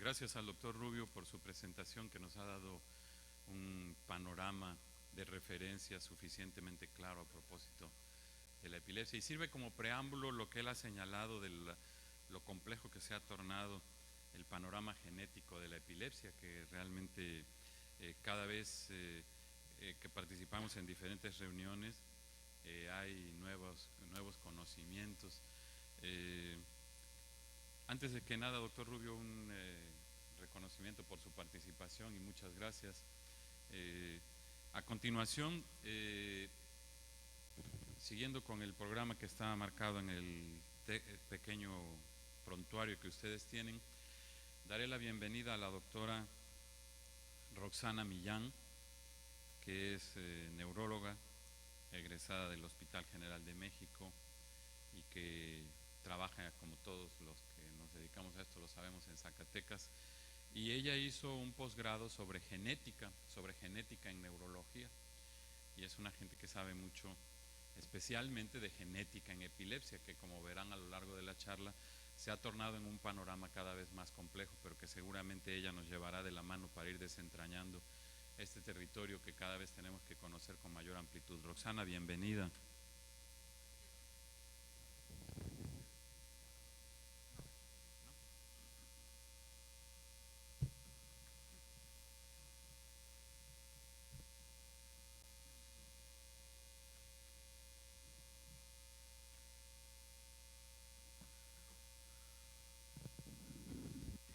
Gracias al doctor Rubio por su presentación, que nos ha dado un panorama de referencia suficientemente claro a propósito de la epilepsia, y sirve como preámbulo lo que él ha señalado de lo complejo que se ha tornado el panorama genético de la epilepsia, que realmente cada vez que participamos en diferentes reuniones hay nuevos conocimientos. Antes de que nada, doctor Rubio, un reconocimiento por su participación y muchas gracias. A continuación, siguiendo con el programa que está marcado en el pequeño prontuario que ustedes tienen, daré la bienvenida a la doctora Roxana Millán, que es neuróloga, egresada del Hospital General de México y que trabaja, como todos los que nos dedicamos a esto lo sabemos, en Zacatecas, y ella hizo un posgrado sobre genética en neurología, y es una gente que sabe mucho, especialmente de genética en epilepsia, que como verán a lo largo de la charla se ha tornado en un panorama cada vez más complejo, pero que seguramente ella nos llevará de la mano para ir desentrañando este territorio que cada vez tenemos que conocer con mayor amplitud. Roxana, bienvenida.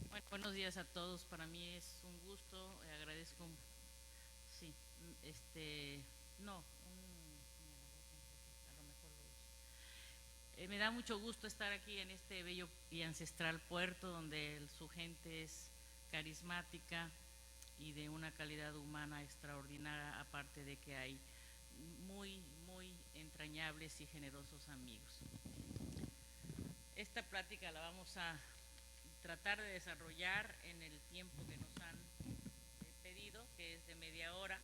Bueno, buenos días a todos. Para mí es un gusto, agradezco, sí, no, a lo mejor me da mucho gusto estar aquí en este bello y ancestral puerto donde su gente es carismática y de una calidad humana extraordinaria, aparte de que hay muy entrañables y generosos amigos. Esta plática la vamos a tratar de desarrollar en el tiempo que nos han pedido, que es de media hora.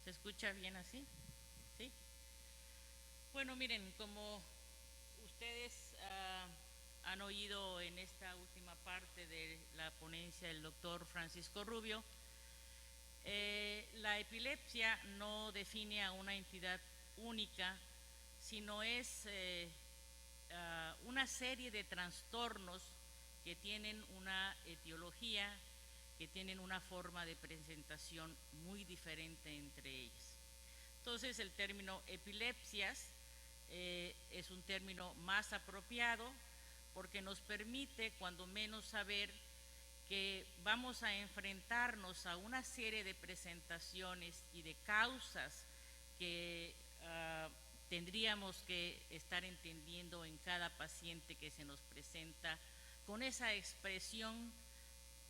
¿Se escucha bien así? ¿Sí? Bueno, miren, como ustedes han oído en esta última parte de la ponencia del doctor Francisco Rubio, la epilepsia no define a una entidad única, sino es una serie de trastornos que tienen una etiología, que tienen una forma de presentación muy diferente entre ellas. Entonces, el término epilepsias es un término más apropiado porque nos permite, cuando menos, saber que vamos a enfrentarnos a una serie de presentaciones y de causas que tendríamos que estar entendiendo en cada paciente que se nos presenta con esa expresión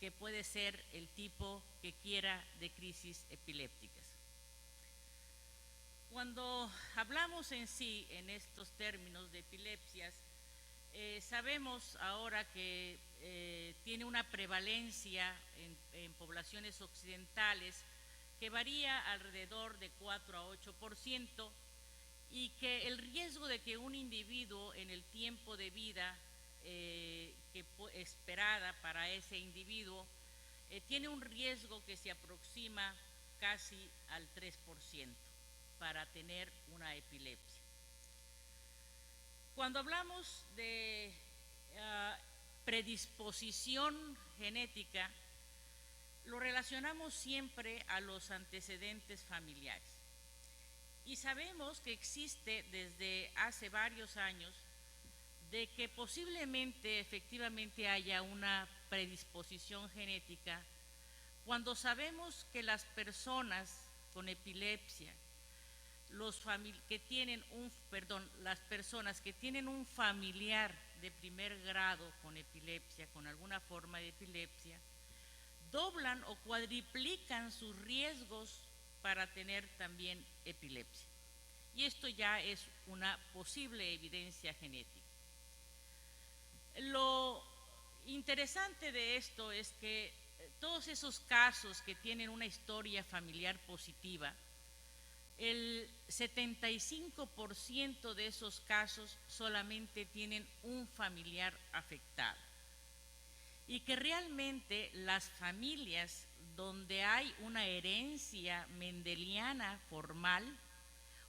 que puede ser el tipo que quiera de crisis epilépticas. Cuando hablamos en sí en estos términos de epilepsias, sabemos ahora que tiene una prevalencia en poblaciones occidentales que varía alrededor de 4 a 8%, y que el riesgo de que un individuo en el tiempo de vida esperada para ese individuo tiene un riesgo que se aproxima casi al 3% para tener una epilepsia. Cuando hablamos de predisposición genética, lo relacionamos siempre a los antecedentes familiares. Y sabemos que existe desde hace varios años de que posiblemente efectivamente haya una predisposición genética cuando sabemos que las personas con epilepsia, las personas que tienen un familiar de primer grado con epilepsia, con alguna forma de epilepsia, doblan o cuadriplican sus riesgos para tener también epilepsia. Y esto ya es una posible evidencia genética. Lo interesante de esto es que todos esos casos que tienen una historia familiar positiva el 75% de esos casos solamente tienen un familiar afectado y que realmente las familias donde hay una herencia mendeliana formal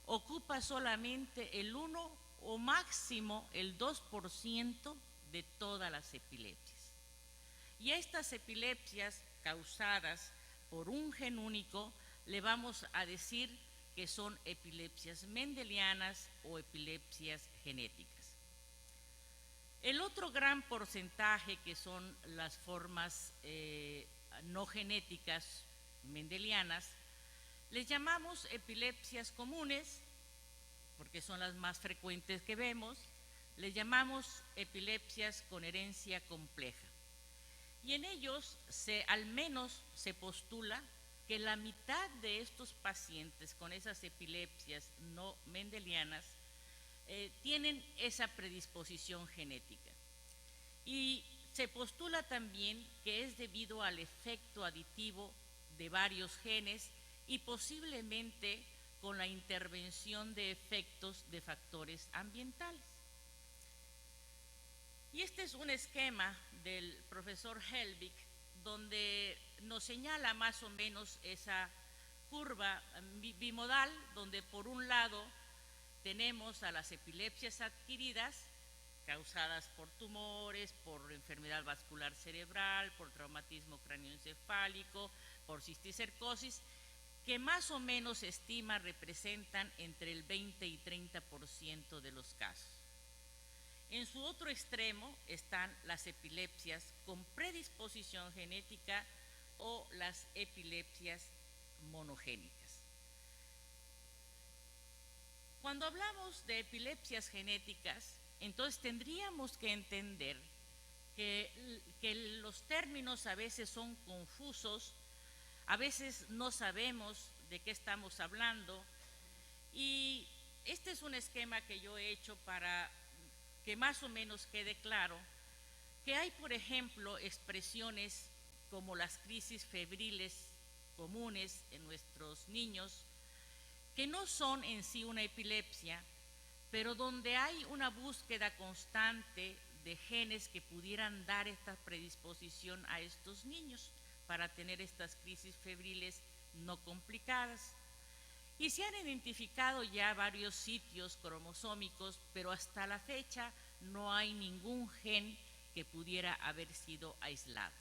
ocupa solamente el 1 o máximo el 2% de todas las epilepsias. Y a estas epilepsias causadas por un gen único le vamos a decir que son epilepsias mendelianas o epilepsias genéticas. El otro gran porcentaje, que son las formas no genéticas mendelianas, les llamamos epilepsias comunes, porque son las más frecuentes que vemos. Les llamamos epilepsias con herencia compleja. Y en ellos al menos se postula que la mitad de estos pacientes con esas epilepsias no mendelianas tienen esa predisposición genética. Y se postula también que es debido al efecto aditivo de varios genes y posiblemente con la intervención de efectos de factores ambientales. Y este es un esquema del profesor Helbig, donde nos señala más o menos esa curva bimodal, donde por un lado tenemos a las epilepsias adquiridas, causadas por tumores, por enfermedad vascular cerebral, por traumatismo cráneoencefálico, por cisticercosis, que más o menos se estima representan entre el 20 y 30% de los casos. En su otro extremo están las epilepsias con predisposición genética o las epilepsias monogénicas. Cuando hablamos de epilepsias genéticas, entonces tendríamos que entender que los términos a veces son confusos, a veces no sabemos de qué estamos hablando, y este es un esquema que yo he hecho para que más o menos quede claro que hay, por ejemplo, expresiones como las crisis febriles comunes en nuestros niños, que no son en sí una epilepsia, pero donde hay una búsqueda constante de genes que pudieran dar esta predisposición a estos niños para tener estas crisis febriles no complicadas. Y se han identificado ya varios sitios cromosómicos, pero hasta la fecha no hay ningún gen que pudiera haber sido aislado.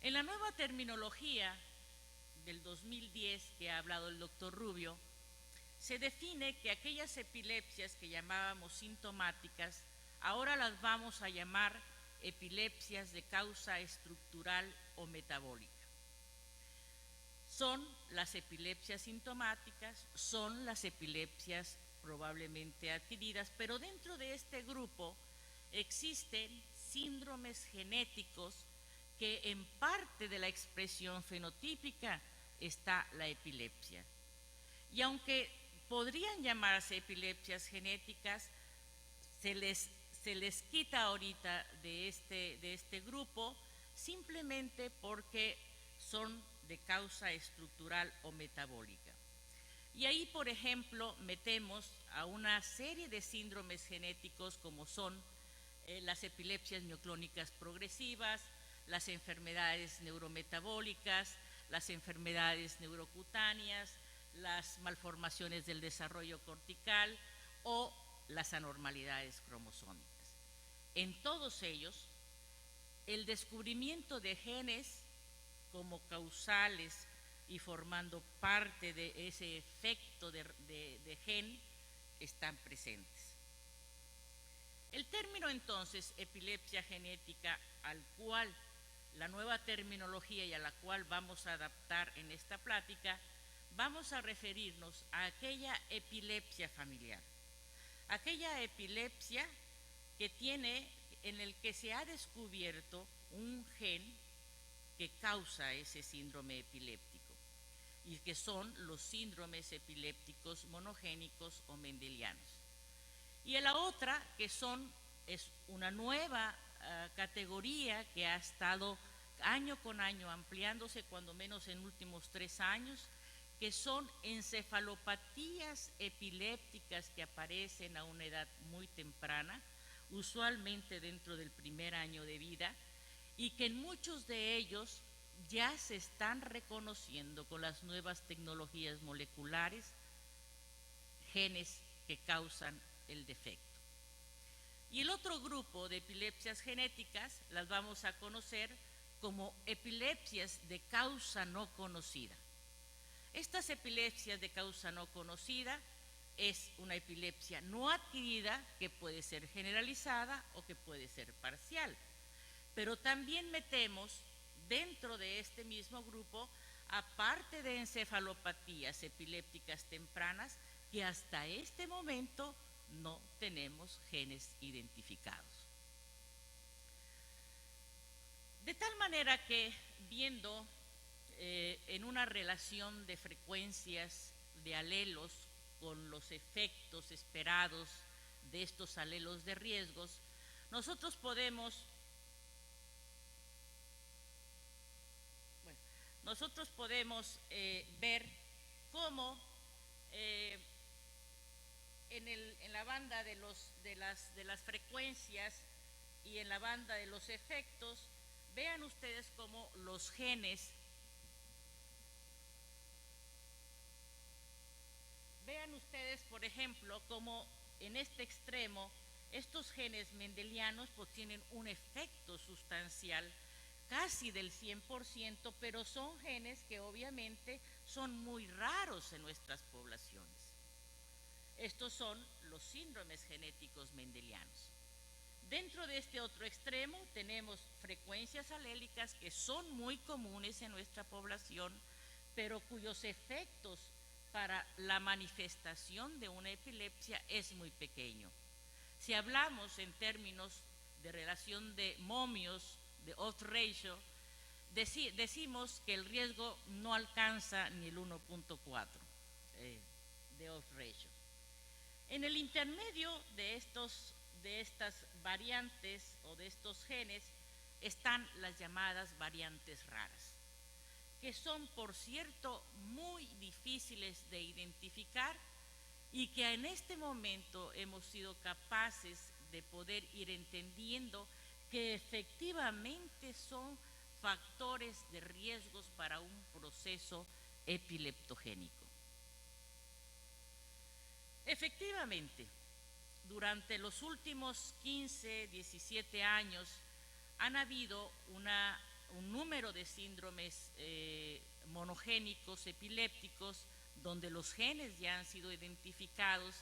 En la nueva terminología del 2010 que ha hablado el doctor Rubio, se define que aquellas epilepsias que llamábamos sintomáticas, ahora las vamos a llamar epilepsias de causa estructural o metabólica. Son las epilepsias sintomáticas, son las epilepsias probablemente adquiridas, pero dentro de este grupo existen síndromes genéticos que en parte de la expresión fenotípica está la epilepsia. Y aunque podrían llamarse epilepsias genéticas, se les quita ahorita de este grupo simplemente porque son de causa estructural o metabólica. Y ahí, por ejemplo, metemos a una serie de síndromes genéticos como son las epilepsias mioclónicas progresivas, las enfermedades neurometabólicas, las enfermedades neurocutáneas, las malformaciones del desarrollo cortical o las anormalidades cromosómicas. En todos ellos, el descubrimiento de genes como causales y formando parte de ese efecto de gen están presentes. El término entonces epilepsia genética, al cual la nueva terminología y a la cual vamos a adaptar en esta plática, vamos a referirnos a aquella epilepsia familiar, aquella epilepsia que en el que se ha descubierto un gen que causa ese síndrome epiléptico, y que son los síndromes epilépticos monogénicos o mendelianos. Y la otra, que es una nueva categoría que ha estado año con año ampliándose, cuando menos en últimos 3 años, que son encefalopatías epilépticas que aparecen a una edad muy temprana, usualmente dentro del primer año de vida, y que en muchos de ellos ya se están reconociendo con las nuevas tecnologías moleculares genes que causan el defecto. Y el otro grupo de epilepsias genéticas las vamos a conocer como epilepsias de causa no conocida. Estas epilepsias de causa no conocida es una epilepsia no adquirida que puede ser generalizada o que puede ser parcial. Pero también metemos dentro de este mismo grupo, aparte de encefalopatías epilépticas tempranas, que hasta este momento no tenemos genes identificados. De tal manera que, viendo en una relación de frecuencias de alelos con los efectos esperados de estos alelos de riesgos, nosotros podemos ver cómo en la banda de las frecuencias y en la banda de los efectos, vean ustedes cómo los genes, por ejemplo, cómo en este extremo estos genes mendelianos pues tienen un efecto sustancial casi del 100%, pero son genes que obviamente son muy raros en nuestras poblaciones. Estos son los síndromes genéticos mendelianos. Dentro de este otro extremo tenemos frecuencias alélicas que son muy comunes en nuestra población, pero cuyos efectos para la manifestación de una epilepsia es muy pequeño. Si hablamos en términos de relación de momios, de odds ratio, decimos que el riesgo no alcanza ni el 1.4 de odds ratio. En el intermedio de estas variantes o de estos genes están las llamadas variantes raras, que son, por cierto, muy difíciles de identificar y que en este momento hemos sido capaces de poder ir entendiendo que efectivamente son factores de riesgos para un proceso epileptogénico. Efectivamente, durante los últimos 15, 17 años han habido un número de síndromes monogénicos epilépticos donde los genes ya han sido identificados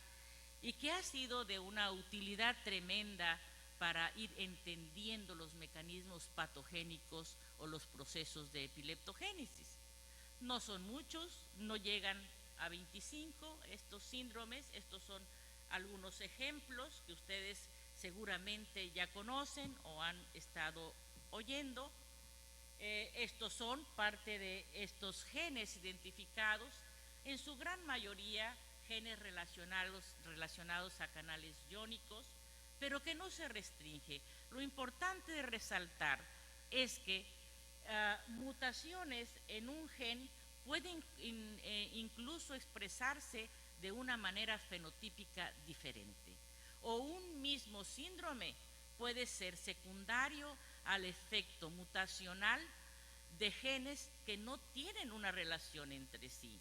y que ha sido de una utilidad tremenda para ir entendiendo los mecanismos patogénicos o los procesos de epileptogénesis. No son muchos, no llegan a 25 estos síndromes. Estos son algunos ejemplos que ustedes seguramente ya conocen o han estado oyendo. Estos son parte de estos genes identificados, en su gran mayoría genes relacionados a canales iónicos, pero que no se restringe. Lo importante de resaltar es que mutaciones en un gen pueden incluso expresarse de una manera fenotípica diferente, o un mismo síndrome puede ser secundario al efecto mutacional de genes que no tienen una relación entre sí.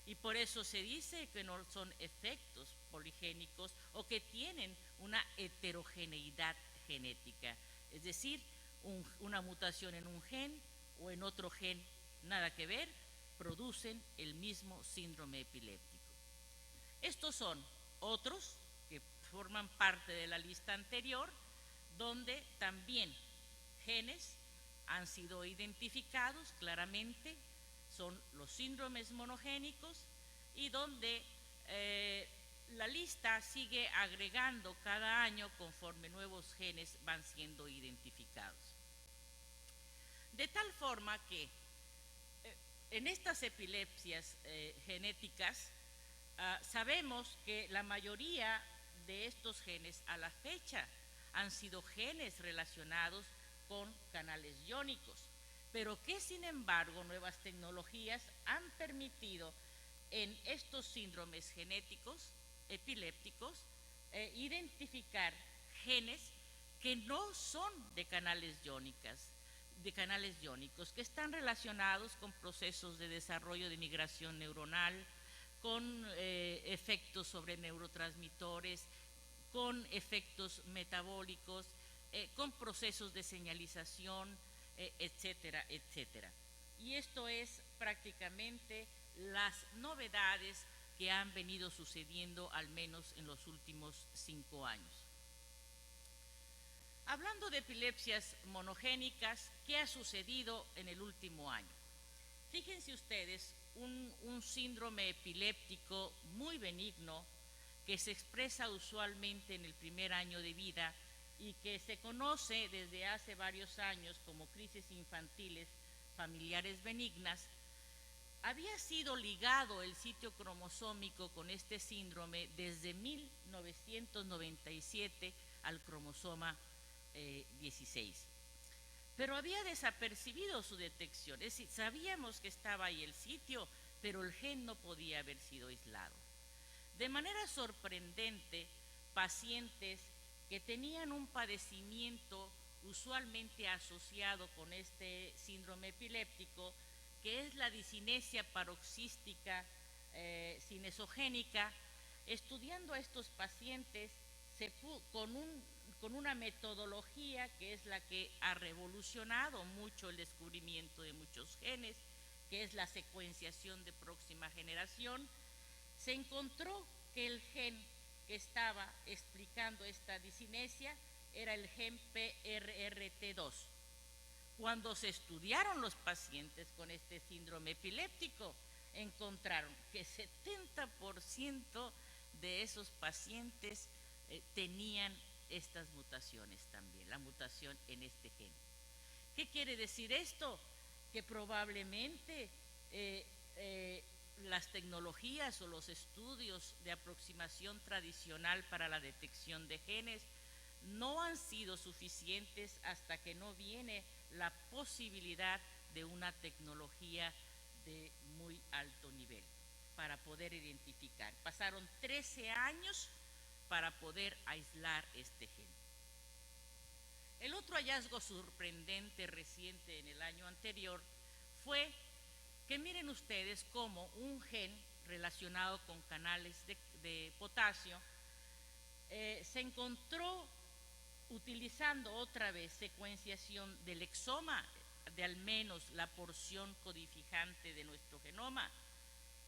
Y por eso se dice que no son efectos poligénicos o que tienen una heterogeneidad genética, es decir, una mutación en un gen o en otro gen nada que ver, producen el mismo síndrome epiléptico. Estos son otros que forman parte de la lista anterior, donde también genes han sido identificados claramente, son los síndromes monogénicos, y donde la lista sigue agregando cada año conforme nuevos genes van siendo identificados. De tal forma que en estas epilepsias genéticas sabemos que la mayoría de estos genes a la fecha han sido genes relacionados con canales iónicos, pero que sin embargo nuevas tecnologías han permitido en estos síndromes genéticos epilépticos identificar genes que no son de canales iónicos, que están relacionados con procesos de desarrollo de migración neuronal, con efectos sobre neurotransmisores, con efectos metabólicos, con procesos de señalización, etcétera, etcétera. Y esto es prácticamente las novedades que han venido sucediendo al menos en los últimos 5 años. Hablando de epilepsias monogénicas, ¿qué ha sucedido en el último año? Fíjense ustedes, un síndrome epiléptico muy benigno que se expresa usualmente en el primer año de vida y que se conoce desde hace varios años como crisis infantiles familiares benignas, había sido ligado el sitio cromosómico con este síndrome desde 1997 al cromosoma 16. Pero había desapercibido su detección, es decir, sabíamos que estaba ahí el sitio, pero el gen no podía haber sido aislado. De manera sorprendente, pacientes que tenían un padecimiento usualmente asociado con este síndrome epiléptico, que es la discinesia paroxística cinesogénica, estudiando a estos pacientes con una metodología que es la que ha revolucionado mucho el descubrimiento de muchos genes, que es la secuenciación de próxima generación, se encontró que el gen que estaba explicando esta discinesia era el gen PRRT2. Cuando se estudiaron los pacientes con este síndrome epiléptico, encontraron que 70% de esos pacientes tenían estas mutaciones también, la mutación en este gen. ¿Qué quiere decir esto? Que probablemente las tecnologías o los estudios de aproximación tradicional para la detección de genes no han sido suficientes hasta que no viene la posibilidad de una tecnología de muy alto nivel para poder identificar. Pasaron 13 años para poder aislar este gen. El otro hallazgo sorprendente reciente en el año anterior fue que miren ustedes cómo un gen relacionado con canales de potasio se encontró utilizando otra vez secuenciación del exoma, de al menos la porción codificante de nuestro genoma,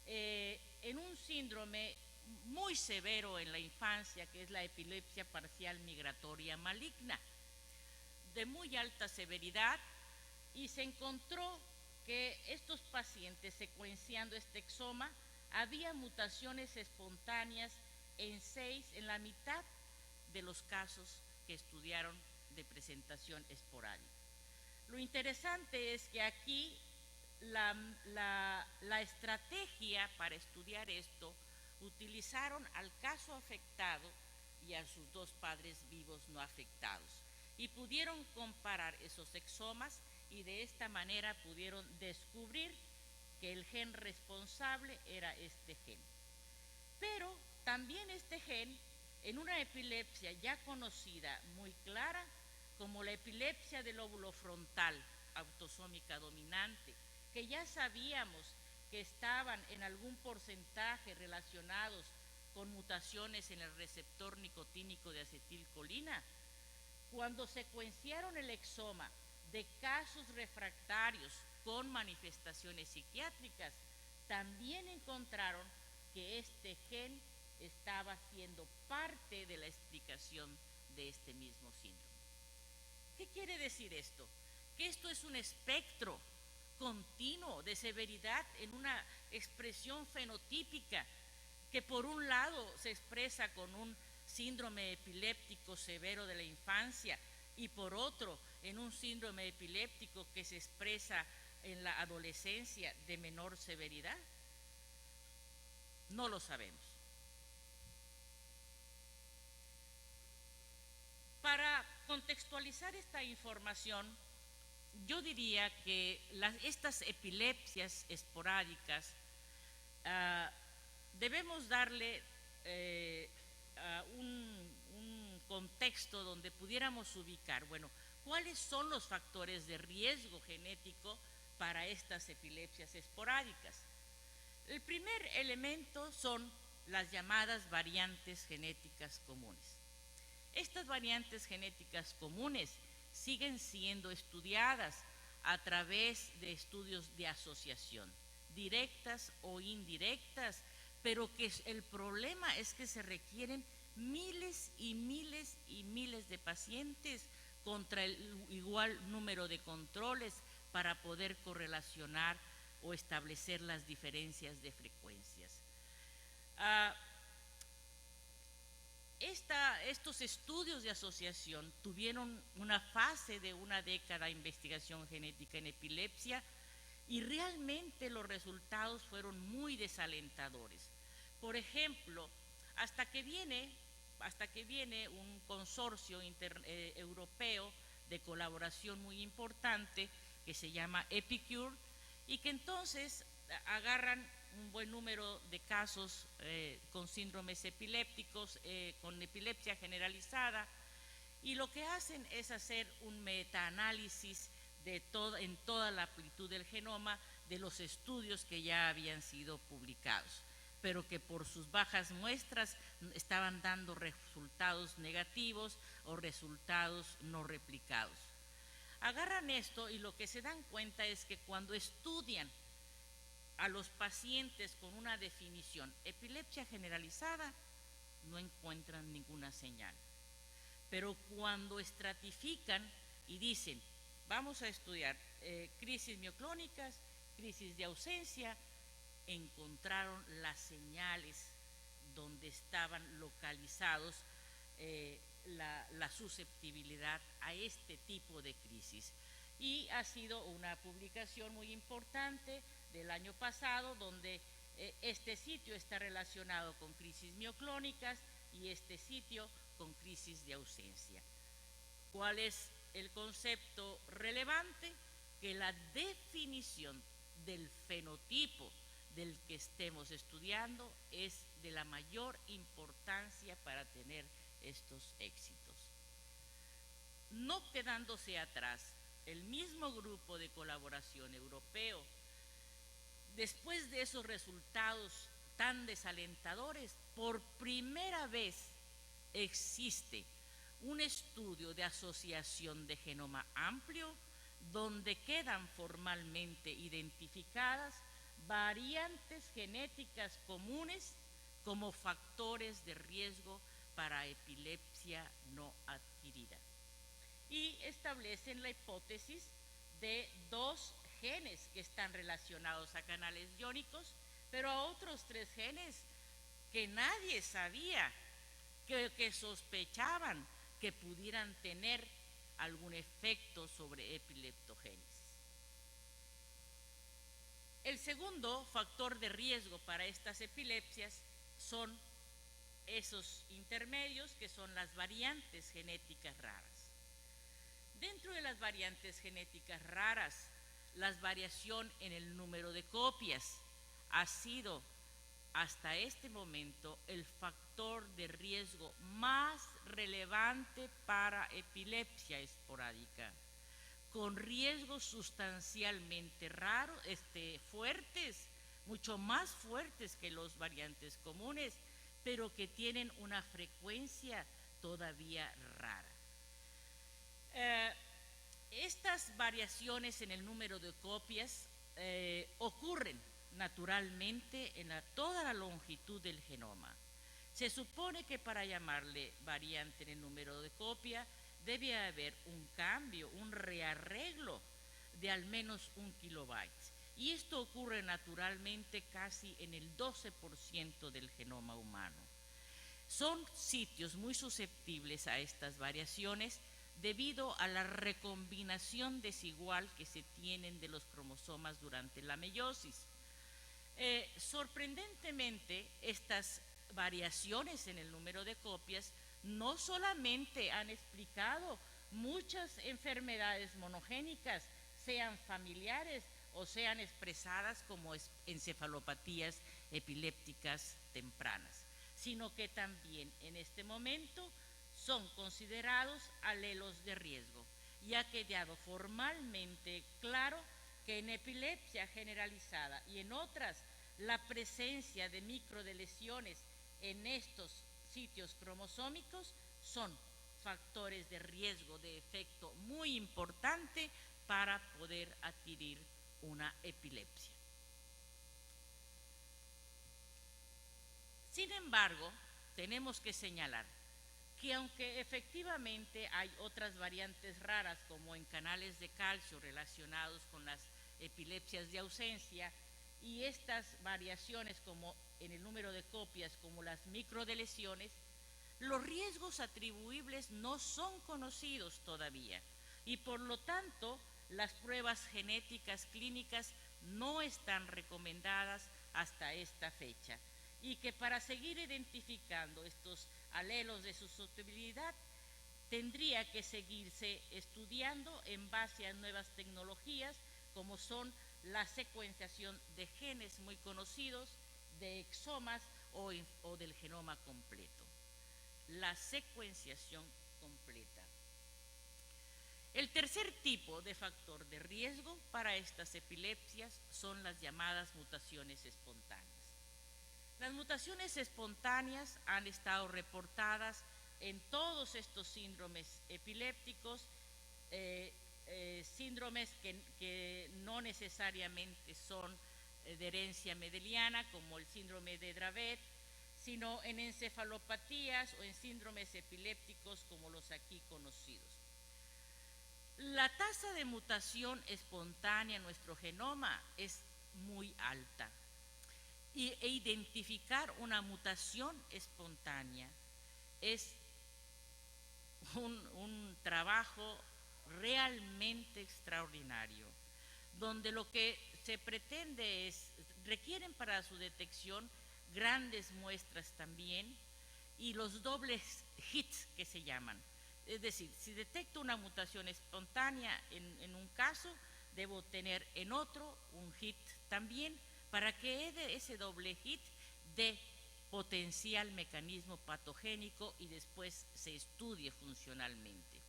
en un síndrome muy severo en la infancia, que es la epilepsia parcial migratoria maligna, de muy alta severidad, y se encontró que estos pacientes secuenciando este exoma había mutaciones espontáneas en la mitad de los casos que estudiaron de presentación esporádica. Lo interesante es que aquí la estrategia para estudiar esto utilizaron al caso afectado y a sus dos padres vivos no afectados y pudieron comparar esos exomas y de esta manera pudieron descubrir que el gen responsable era este gen. Pero también este gen, en una epilepsia ya conocida muy clara como la epilepsia del lóbulo frontal autosómica dominante, que ya sabíamos que estaban en algún porcentaje relacionados con mutaciones en el receptor nicotínico de acetilcolina, cuando secuenciaron el exoma de casos refractarios con manifestaciones psiquiátricas, también encontraron que este gen estaba siendo parte de la explicación de este mismo síndrome. ¿Qué quiere decir esto? Que esto es un espectro continuo de severidad en una expresión fenotípica que por un lado se expresa con un síndrome epiléptico severo de la infancia y por otro en un síndrome epiléptico que se expresa en la adolescencia de menor severidad. No lo sabemos. Para contextualizar esta información, yo diría que estas epilepsias esporádicas debemos darle un contexto donde pudiéramos ubicar, bueno, cuáles son los factores de riesgo genético para estas epilepsias esporádicas. El primer elemento son las llamadas variantes genéticas comunes. Estas variantes genéticas comunes siguen siendo estudiadas a través de estudios de asociación, directas o indirectas, pero que el problema es que se requieren miles y miles y miles de pacientes contra el igual número de controles para poder correlacionar o establecer las diferencias de frecuencias. Estos estudios de asociación tuvieron una fase de una década de investigación genética en epilepsia y realmente los resultados fueron muy desalentadores. Por ejemplo, hasta que viene un consorcio europeo de colaboración muy importante que se llama Epicure y que entonces agarran un buen número de casos con síndromes epilépticos, con epilepsia generalizada, y lo que hacen es hacer un metaanálisis en toda la amplitud del genoma de los estudios que ya habían sido publicados, pero que por sus bajas muestras estaban dando resultados negativos o resultados no replicados. Agarran esto y lo que se dan cuenta es que cuando estudian a los pacientes con una definición epilepsia generalizada, no encuentran ninguna señal. Pero cuando estratifican y dicen, vamos a estudiar crisis mioclónicas, crisis de ausencia, encontraron las señales donde estaban localizados la susceptibilidad a este tipo de crisis. Y ha sido una publicación muy importante del año pasado donde este sitio está relacionado con crisis mioclónicas y este sitio con crisis de ausencia. ¿Cuál es el concepto relevante? Que la definición del fenotipo del que estemos estudiando es de la mayor importancia para tener estos éxitos. No quedándose atrás, el mismo grupo de colaboración europeo, después de esos resultados tan desalentadores, por primera vez existe un estudio de asociación de genoma amplio donde quedan formalmente identificadas variantes genéticas comunes como factores de riesgo para epilepsia no adquirida. Y establecen la hipótesis de 2 genes que están relacionados a canales iónicos, pero a otros 3 genes que nadie sabía, que sospechaban que pudieran tener algún efecto sobre epileptogénesis. El segundo factor de riesgo para estas epilepsias son esos intermedios que son las variantes genéticas raras. Dentro de las variantes genéticas raras, la variación en el número de copias ha sido hasta este momento el factor de riesgo más relevante para epilepsia esporádica, con riesgos sustancialmente raros, fuertes, mucho más fuertes que los variantes comunes, pero que tienen una frecuencia todavía rara. Estas variaciones en el número de copias ocurren naturalmente en toda la longitud del genoma. Se supone que para llamarle variante en el número de copia debe haber un cambio, un rearreglo de al menos 1 kilobyte. Y esto ocurre naturalmente casi en el 12% del genoma humano. Son sitios muy susceptibles a estas variaciones debido a la recombinación desigual que se tienen de los cromosomas durante la meiosis. Sorprendentemente, estas variaciones en el número de copias no solamente han explicado muchas enfermedades monogénicas, sean familiares o sean expresadas como encefalopatías epilépticas tempranas, sino que también en este momento son considerados alelos de riesgo, y ha quedado formalmente claro que en epilepsia generalizada y en otras la presencia de microdelesiones en estos sitios cromosómicos son factores de riesgo de efecto muy importante para poder adquirir una epilepsia. Sin embargo, tenemos que señalar que aunque efectivamente hay otras variantes raras, como en canales de calcio relacionados con las epilepsias de ausencia, y estas variaciones como en el número de copias, como las microdelesiones, los riesgos atribuibles no son conocidos todavía, y por lo tanto las pruebas genéticas clínicas no están recomendadas hasta esta fecha, y que para seguir identificando estos alelos de susceptibilidad tendría que seguirse estudiando en base a nuevas tecnologías como son la secuenciación de genes muy conocidos, de exomas o del genoma completo. La secuenciación completa. El tercer tipo de factor de riesgo para estas epilepsias son las llamadas mutaciones espontáneas. Las mutaciones espontáneas han estado reportadas en todos estos síndromes epilépticos, síndromes que no necesariamente son de herencia mendeliana, como el síndrome de Dravet, sino en encefalopatías o en síndromes epilépticos como los aquí conocidos. La tasa de mutación espontánea en nuestro genoma es muy alta, e identificar una mutación espontánea es un trabajo realmente extraordinario, donde lo que se pretende es, requieren para su detección grandes muestras también, y los dobles hits que se llaman. Es decir, si detecto una mutación espontánea en un caso, debo tener en otro un hit también, para que ese doble hit dé potencial mecanismo patogénico y después se estudie funcionalmente.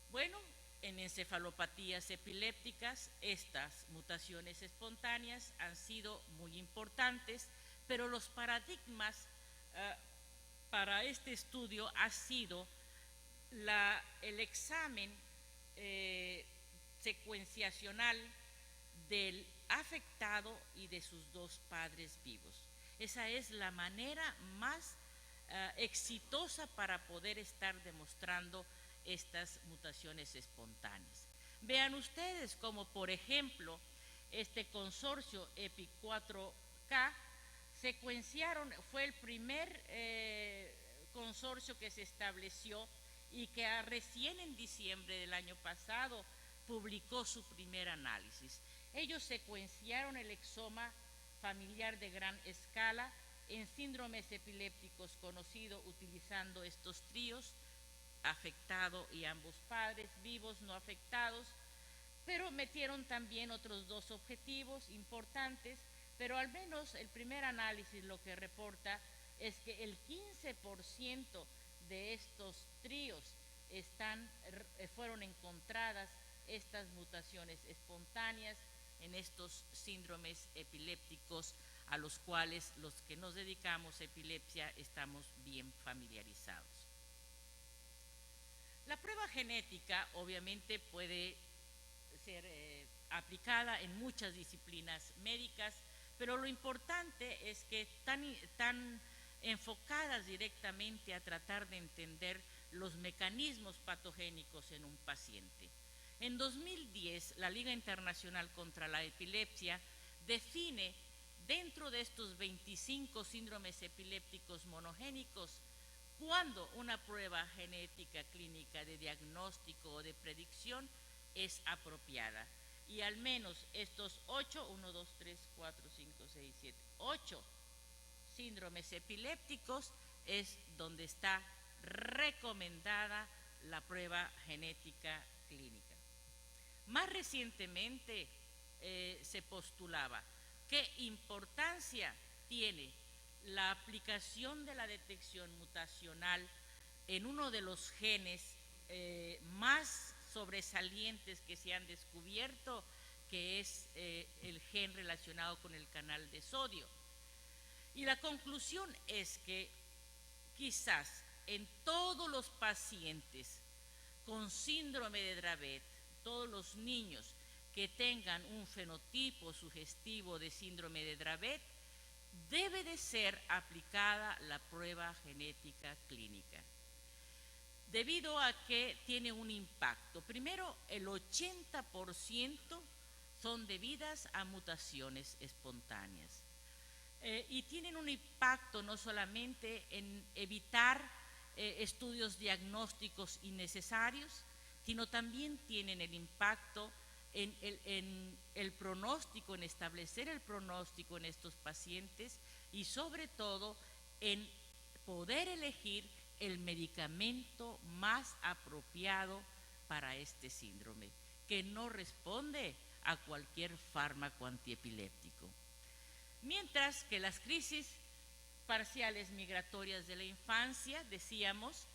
Bueno, en encefalopatías epilépticas estas mutaciones espontáneas han sido muy importantes, pero los paradigmas para este estudio ha sido el examen secuenciacional del afectado y de sus dos padres vivos. Esa es la manera más exitosa para poder estar demostrando estas mutaciones espontáneas. Vean ustedes como, por ejemplo, este consorcio EPI4K secuenciaron, fue el primer consorcio que se estableció y que recién en diciembre del año pasado publicó su primer análisis. Ellos secuenciaron el exoma familiar de gran escala en síndromes epilépticos conocidos utilizando estos tríos, afectado y ambos padres, vivos, no afectados, pero metieron también otros dos objetivos importantes, pero al menos el primer análisis lo que reporta es que el 15% de estos tríos fueron encontradas estas mutaciones espontáneas en estos síndromes epilépticos a los cuales los que nos dedicamos a epilepsia estamos bien familiarizados. La prueba genética obviamente puede ser aplicada en muchas disciplinas médicas, pero lo importante es que están enfocadas directamente a tratar de entender los mecanismos patogénicos en un paciente. En 2010, la Liga Internacional contra la Epilepsia define dentro de estos 25 síndromes epilépticos monogénicos cuándo una prueba genética clínica de diagnóstico o de predicción es apropiada. Y al menos estos 8 síndromes epilépticos es donde está recomendada la prueba genética clínica. Más recientemente se postulaba qué importancia tiene la aplicación de la detección mutacional en uno de los genes más sobresalientes que se han descubierto, que es el gen relacionado con el canal de sodio. Y la conclusión es que quizás en todos los pacientes con síndrome de Dravet, todos los niños que tengan un fenotipo sugestivo de síndrome de Dravet, debe de ser aplicada la prueba genética clínica, debido a que tiene un impacto. Primero, el 80% son debidas a mutaciones espontáneas. Y tienen un impacto no solamente en evitar estudios diagnósticos innecesarios, sino también tienen el impacto en el pronóstico, en establecer el pronóstico en estos pacientes y sobre todo en poder elegir el medicamento más apropiado para este síndrome, que no responde a cualquier fármaco antiepiléptico. Mientras que las crisis parciales migratorias de la infancia, decíamos,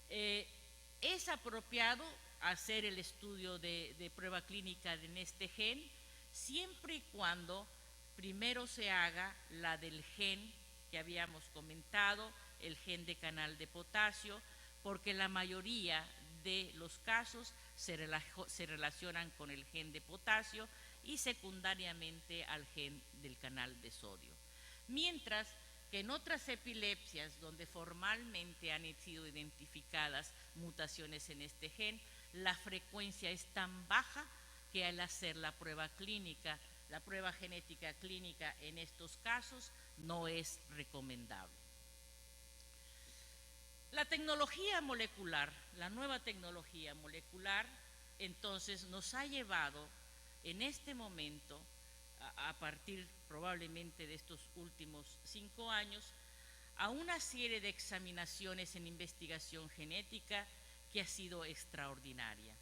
es apropiado hacer el estudio de prueba clínica en este gen, siempre y cuando primero se haga la del gen que habíamos comentado, el gen de canal de potasio, porque la mayoría de los casos se relacionan con el gen de potasio y secundariamente al gen del canal de sodio. Mientras que en otras epilepsias donde formalmente han sido identificadas mutaciones en este gen, la frecuencia es tan baja que al hacer la prueba clínica, la prueba genética clínica en estos casos no es recomendable. La tecnología molecular, la nueva tecnología molecular, entonces nos ha llevado en este momento, a partir probablemente de estos últimos 5 años, a una serie de examinaciones en investigación genética que ha sido extraordinaria.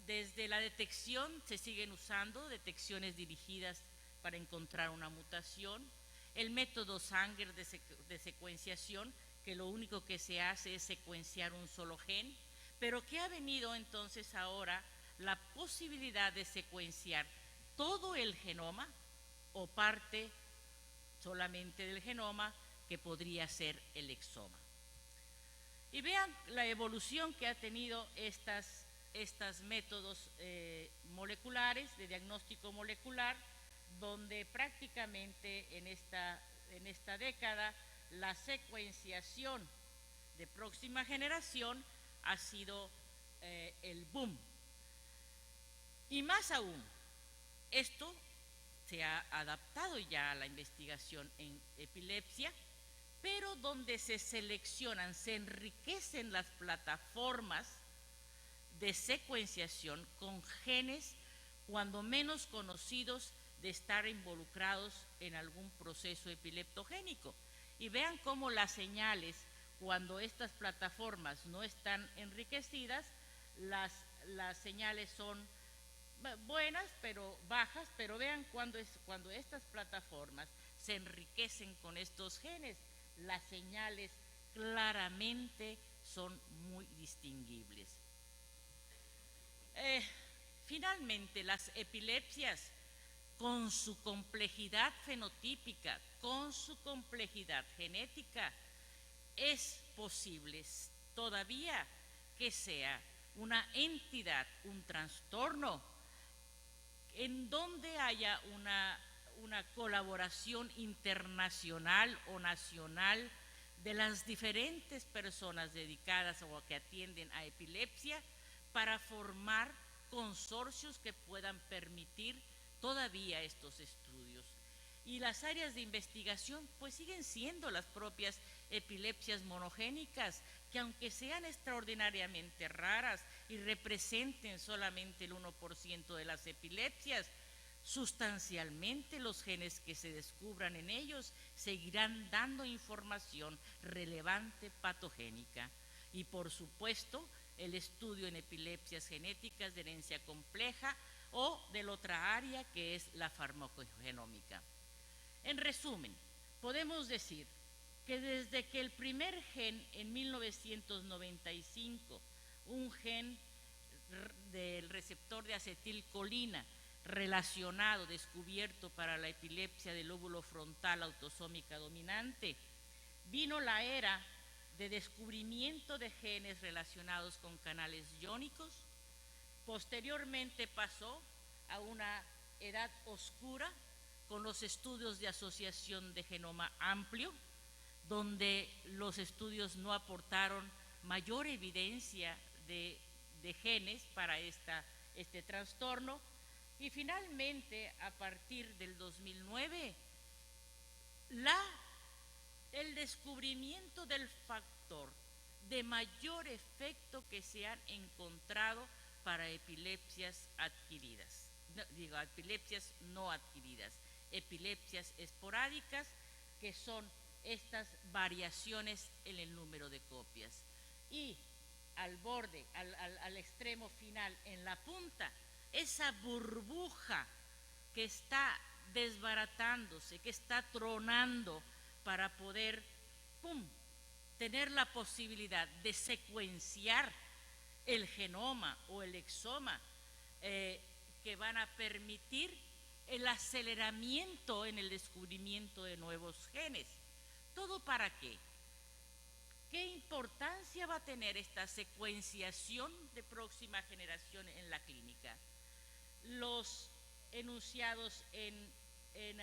Desde la detección se siguen usando detecciones dirigidas para encontrar una mutación, el método Sanger de secuenciación, que lo único que se hace es secuenciar un solo gen, pero que ha venido entonces ahora la posibilidad de secuenciar todo el genoma o parte solamente del genoma, que podría ser el exoma. Y vean la evolución que ha tenido estas métodos moleculares de diagnóstico molecular, donde prácticamente en esta década la secuenciación de próxima generación ha sido el boom. Y más aún, esto se ha adaptado ya a la investigación en epilepsia, pero donde se seleccionan, se enriquecen las plataformas de secuenciación con genes cuando menos conocidos de estar involucrados en algún proceso epileptogénico. Y vean cómo las señales, cuando estas plataformas no están enriquecidas, las señales son buenas pero bajas, pero vean cuando estas plataformas se enriquecen con estos genes, las señales claramente son muy distinguibles. Finalmente, las epilepsias, con su complejidad fenotípica, con su complejidad genética, es posible todavía que sea una entidad, un trastorno, en donde haya una colaboración internacional o nacional de las diferentes personas dedicadas o que atienden a epilepsia, para formar consorcios que puedan permitir todavía estos estudios. Y las áreas de investigación pues siguen siendo las propias epilepsias monogénicas, que aunque sean extraordinariamente raras y representen solamente el 1% de las epilepsias, sustancialmente los genes que se descubran en ellos seguirán dando información relevante patogénica. Y por supuesto el estudio en epilepsias genéticas de herencia compleja o de la otra área que es la farmacogenómica. En resumen, podemos decir que desde que el primer gen en 1995, un gen del receptor de acetilcolina relacionado, descubierto para la epilepsia del lóbulo frontal autosómica dominante, vino la era de descubrimiento de genes relacionados con canales iónicos. Posteriormente pasó a una edad oscura con los estudios de asociación de genoma amplio, donde los estudios no aportaron mayor evidencia de genes para este trastorno. Y finalmente, a partir del 2009, el descubrimiento del factor de mayor efecto que se han encontrado para epilepsias adquiridas, epilepsias no adquiridas, epilepsias esporádicas, que son estas variaciones en el número de copias. Y al borde, al extremo final, en la punta, esa burbuja que está desbaratándose, que está tronando para poder tener la posibilidad de secuenciar el genoma o el exoma, que van a permitir el aceleramiento en el descubrimiento de nuevos genes. ¿Todo para qué? ¿Qué importancia va a tener esta secuenciación de próxima generación en la clínica? Los enunciados en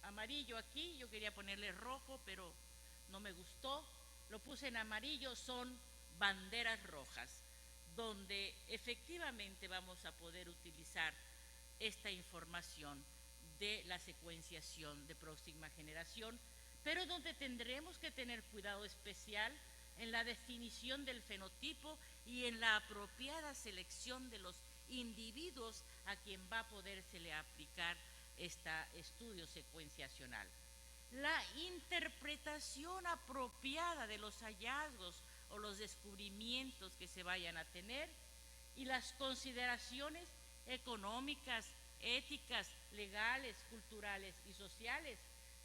amarillo aquí, yo quería ponerle rojo, pero no me gustó, lo puse en amarillo, son banderas rojas, donde efectivamente vamos a poder utilizar esta información de la secuenciación de próxima generación, pero donde tendremos que tener cuidado especial en la definición del fenotipo y en la apropiada selección de los individuos a quien va a podérsele aplicar este estudio secuenciacional. La interpretación apropiada de los hallazgos o los descubrimientos que se vayan a tener y las consideraciones económicas, éticas, legales, culturales y sociales,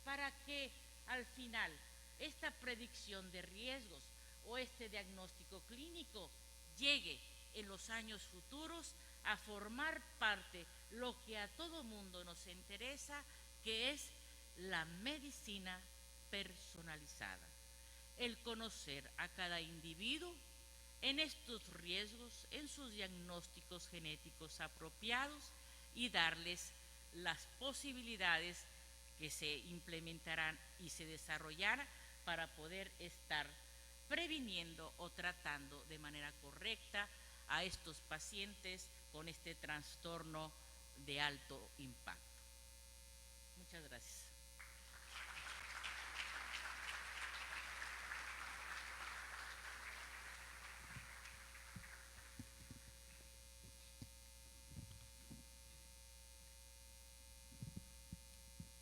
para que al final esta predicción de riesgos o este diagnóstico clínico llegue en los años futuros a formar parte lo que a todo mundo nos interesa, que es la medicina personalizada, el conocer a cada individuo en estos riesgos, en sus diagnósticos genéticos apropiados y darles las posibilidades que se implementarán y se desarrollarán para poder estar previniendo o tratando de manera correcta a estos pacientes con este trastorno de alto impacto. Muchas gracias.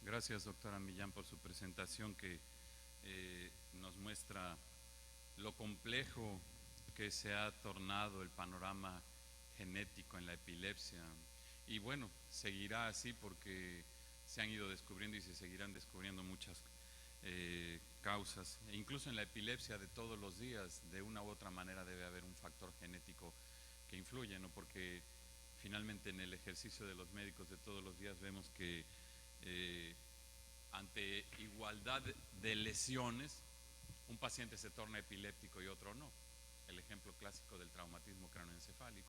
Gracias, doctora Millán, por su presentación que nos muestra lo complejo que se ha tornado el panorama genético en la epilepsia. Y bueno, seguirá así porque se han ido descubriendo y se seguirán descubriendo muchas causas. E incluso en la epilepsia de todos los días, de una u otra manera debe haber un factor genético que influye, ¿no? Porque finalmente en el ejercicio de los médicos de todos los días vemos que ante igualdad de lesiones, un paciente se torna epiléptico y otro no. El ejemplo clásico del traumatismo cráneoencefálico.